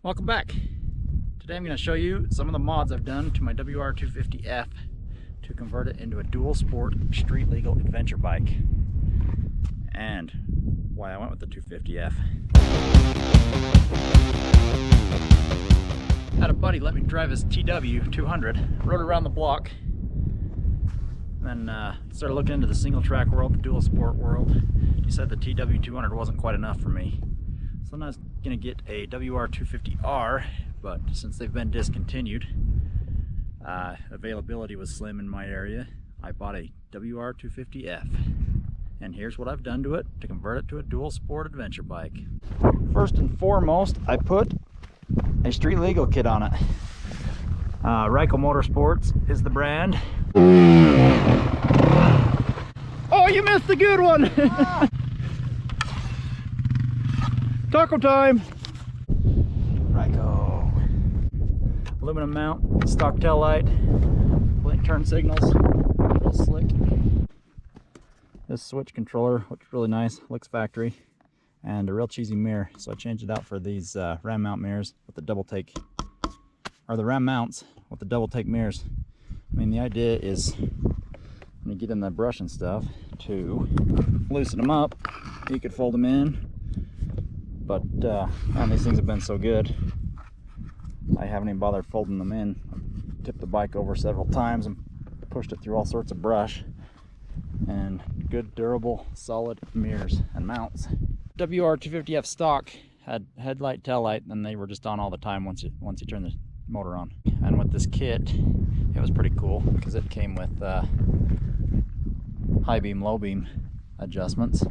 Welcome back. Today I'm going to show you some of the mods I've done to my WR250F to convert it into a dual sport street legal adventure bike, and why I went with the 250F. Had a buddy let me drive his TW200, rode around the block, then started looking into the single track world, the dual sport world. He said the TW200 wasn't quite enough for me. So then I was going to get a WR250R, but since they've been discontinued, availability was slim in my area, I bought a WR250F. And here's what I've done to it to convert it to a dual sport adventure bike. First and foremost, I put a street legal kit on it. Ryko Motorsports is the brand. Oh, you missed the good one! Taco time! Ryko. Aluminum mount, stock tail light, blink turn signals, real slick. This switch controller looks really nice, looks factory, and a real cheesy mirror. So I changed it out for these ram mount mirrors with the double take, or the ram mounts with the double take mirrors. I mean, the idea is when you get in the brush and stuff to loosen them up, you could fold them in. But man, these things have been so good, I haven't even bothered folding them in. I tipped the bike over several times and pushed it through all sorts of brush. And good, durable, solid mirrors and mounts. WR250F stock had headlight, tail light, and they were just on all the time once you turn the motor on. And with this kit, it was pretty cool because it came with high beam, low beam adjustments,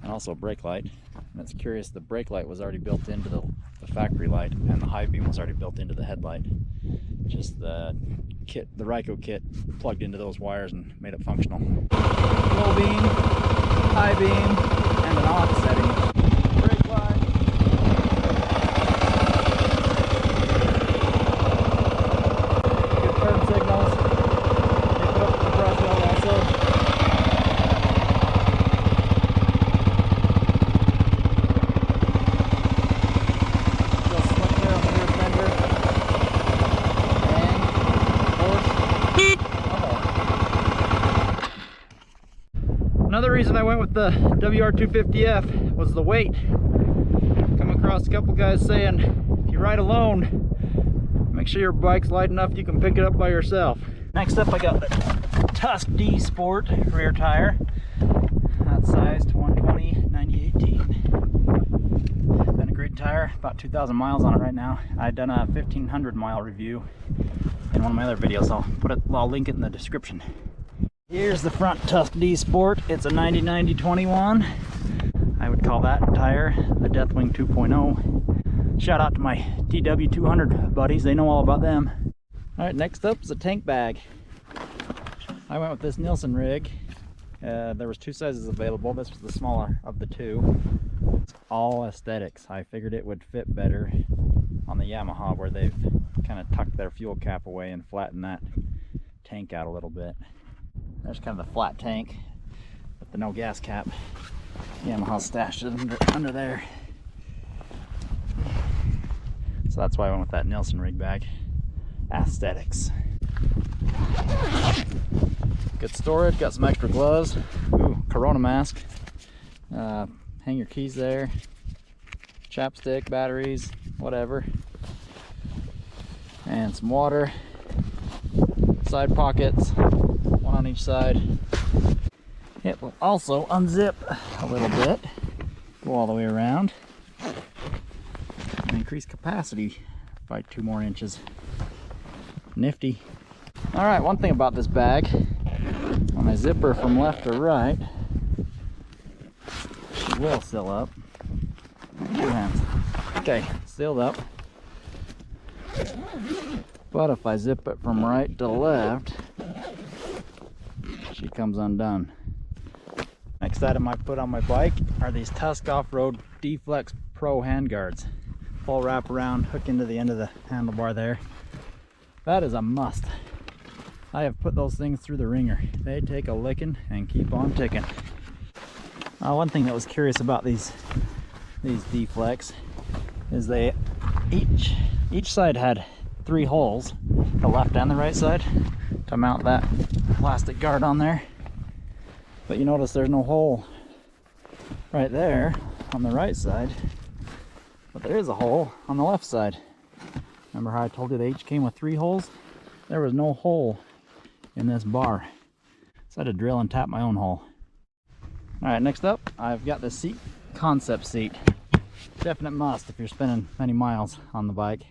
and also brake light. And it's curious, the brake light was already built into the factory light, and the high beam was already built into the headlight. Just the kit, the Ryko kit, plugged into those wires and made it functional. Low beam, high beam, and an off setting. Brake light. Good turn signals. They put up the brush well also. Another reason I went with the WR250F was the weight. Come across a couple guys saying, if you ride alone, make sure your bike's light enough you can pick it up by yourself. Next up, I got the Tusk D Sport rear tire. That sized 120 90/18. Been a great tire, about 2,000 miles on it right now. I've done a 1,500 mile review in one of my other videos. I'll link it in the description. Here's the front Tusk D Sport. It's a 90/90/21. I would call that tire the Deathwing 2.0. Shout out to my TW200 buddies, they know all about them. Alright, next up is a tank bag. I went with this Nielsen rig. There was two sizes available. This was the smaller of the two. It's all aesthetics. I figured it would fit better on the Yamaha, where they've kind of tucked their fuel cap away and flattened that tank out a little bit. There's kind of the flat tank with the no gas cap. Yamaha's stashed it under there. So that's why I went with that Nielsen rig bag. Aesthetics. Good storage, got some extra gloves. Ooh, Corona mask. Hang your keys there. Chapstick, batteries, whatever. And some water. Side pockets, one on each side. It will also unzip a little bit, go all the way around, and increase capacity by 2 more inches. Nifty. All right, one thing about this bag, when I zip her from left to right, she will seal up. 2 hands. Okay, sealed up. But if I zip it from right to left, she comes undone. Next item I put on my bike are these Tusk Off-Road D-Flex Pro handguards. Full wrap around, hook into the end of the handlebar there. That is a must. I have put those things through the ringer. They take a licking and keep on ticking. One thing that was curious about these D-Flex is they Each side had 3 holes, the left and the right side, to mount that plastic guard on there. But you notice there's no hole right there on the right side, but there is a hole on the left side. Remember how I told you they each came with 3 holes? There was no hole in this bar, so I had to drill and tap my own hole. All right, next up, I've got the seat concept seat. Definite must if you're spending many miles on the bike.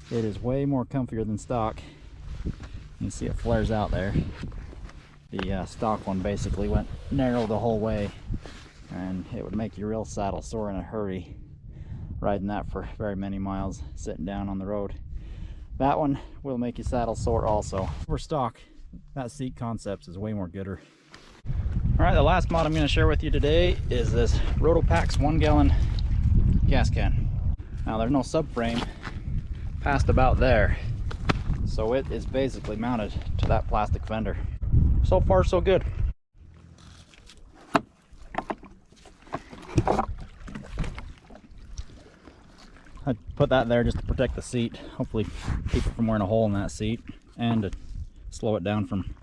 It is way more comfier than stock. You can see it flares out there. The stock one basically went narrow the whole way, and it would make you real saddle sore in a hurry riding that for very many miles sitting down on the road. That one will make you saddle sore also. For stock, that seat concepts is way more gooder. All right, the last mod I'm going to share with you today is this Rotopax 1-gallon gas can. Now there's no subframe past about there, so it is basically mounted to that plastic fender. So far so good. I put that there just to protect the seat, hopefully keep it from wearing a hole in that seat, and to slow it down from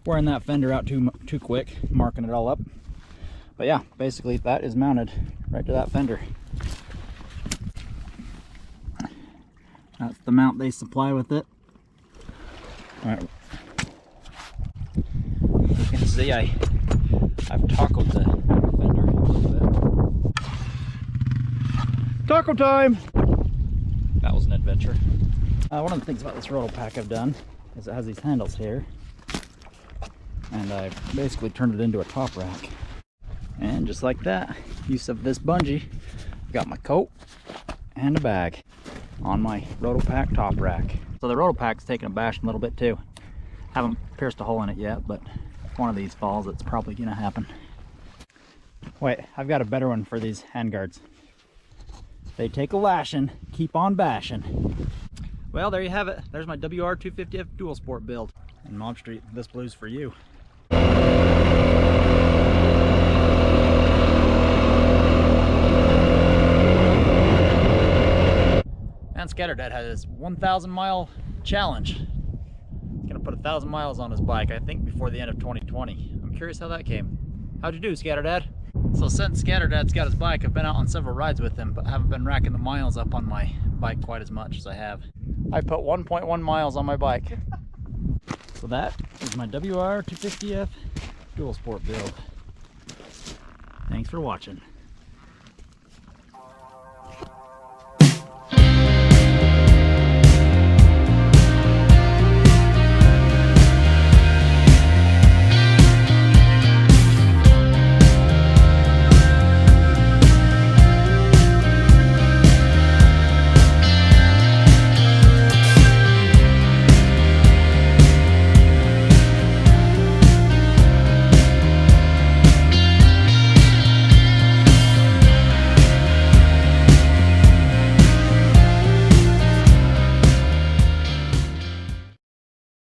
wearing that fender out too quick, marking it all up. But yeah, basically that is mounted right to that fender. That's the mount they supply with it. All right. You can see I've tackled the fender a little bit. Taco time! That was an adventure. One of the things about this Rotopax I've done is it has these handles here, and I basically turned it into a top rack. And just like that, use of this bungee, I've got my coat and a bag on my Rotopax top rack. So the Rotopax's taking a bash a little bit too. Haven't pierced a hole in it yet, but if one of these falls, it's probably gonna happen. Wait, I've got a better one for these handguards. They take a lashing, keep on bashing. Well, there you have it. There's my WR250F dual sport build. And Mob Street, this blue's for you. And Scatterdad has his 1,000 mile challenge. He's gonna put 1,000 miles on his bike, I think before the end of 2020. I'm curious how that came. How'd you do, Scatterdad? So since Scatterdad's got his bike, I've been out on several rides with him, but haven't been racking the miles up on my bike quite as much as I have. I put 1.1 miles on my bike. So that is my WR250F dual sport build. Thanks for watching.